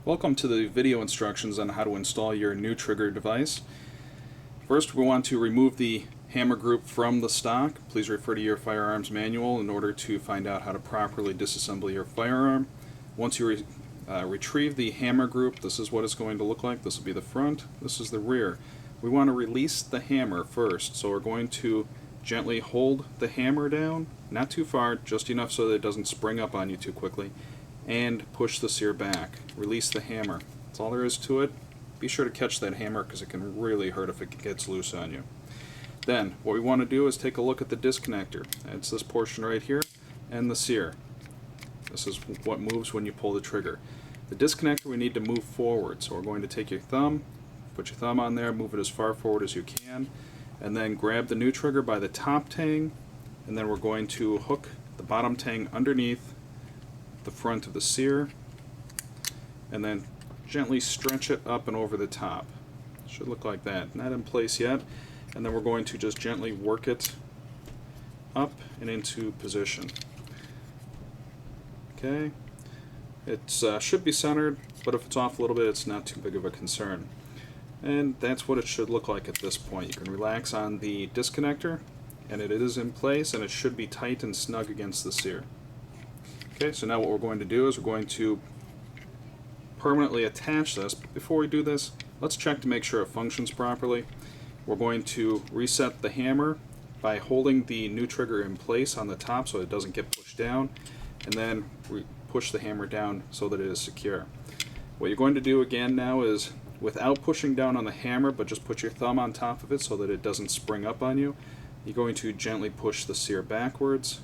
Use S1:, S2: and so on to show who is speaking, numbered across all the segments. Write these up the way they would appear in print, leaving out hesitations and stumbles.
S1: Welcome to the video instructions on how to install your Neu-Trigger device. First, we want to remove the hammer group from the stock. Please refer to your firearms manual in order to find out how to properly disassemble your firearm. Once you retrieve the hammer group, this is what it's going to look like. This will be the front, this is the rear. We want to release the hammer first, so we're going to gently hold the hammer down, not too far, just enough so that it doesn't spring up on you too quickly, and push the sear back. Release the hammer. That's all there is to it. Be sure to catch that hammer because it can really hurt if it gets loose on you. Then what we want to do is take a look at the disconnector. It's this portion right here and the sear. This is what moves when you pull the trigger. The disconnector we need to move forward, so we're going to take your thumb, put your thumb on there, move it as far forward as you can, and then grab the Neu-Trigger by the top tang, and then we're going to hook the bottom tang underneath the front of the sear, and then gently stretch it up and over the top. It should look like that. Not in place yet. And then we're going to just gently work it up and into position. Okay. It should be centered, but if it's off a little bit, it's not too big of a concern. And that's what it should look like at this point. You can relax on the disconnector, and it is in place, and it should be tight and snug against the sear. Okay, so now what we're going to do is we're going to permanently attach this. But before we do this, let's check to make sure it functions properly. We're going to reset the hammer by holding the Neu-Trigger in place on the top so it doesn't get pushed down, and then push the hammer down so that it is secure. What you're going to do again now is, without pushing down on the hammer, but just put your thumb on top of it so that it doesn't spring up on you, you're going to gently push the sear backwards,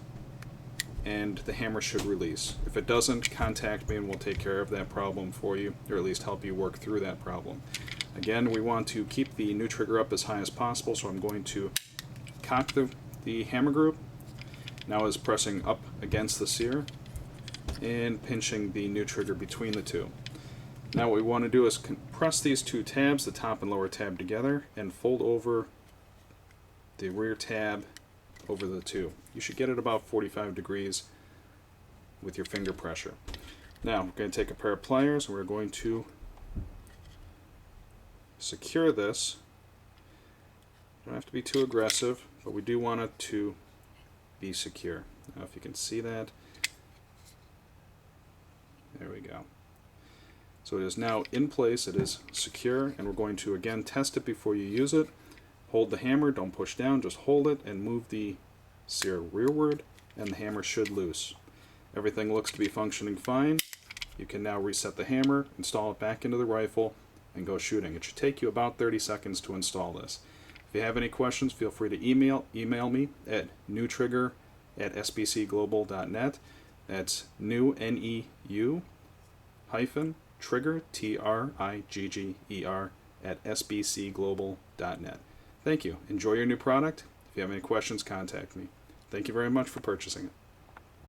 S1: and the hammer should release. If it doesn't, contact me and we'll take care of that problem for you, or at least help you work through that problem. Again, we want to keep the Neu-Trigger up as high as possible, so I'm going to cock the hammer group. Now is pressing up against the sear and pinching the Neu-Trigger between the two. Now what we want to do is press these two tabs, the top and lower tab, together and fold over the rear tab over the two. You should get it about 45 degrees with your finger pressure. Now we're going to take a pair of pliers and we're going to secure this. Don't have to be too aggressive, but we do want it to be secure. Now if you can see that, there we go. So it is now in place, it is secure, and we're going to again test it before you use it. Hold the hammer, don't push down, just hold it and move the sear rearward, and the hammer should loose. Everything looks to be functioning fine. You can now reset the hammer, install it back into the rifle, and go shooting. It should take you about 30 seconds to install this. If you have any questions, feel free to email me at Neu-Trigger@sbcglobal.net. That's new, N-E-U, hyphen, trigger, T-R-I-G-G-E-R, at sbcglobal.net. Thank you. Enjoy your new product. If you have any questions, contact me. Thank you very much for purchasing it.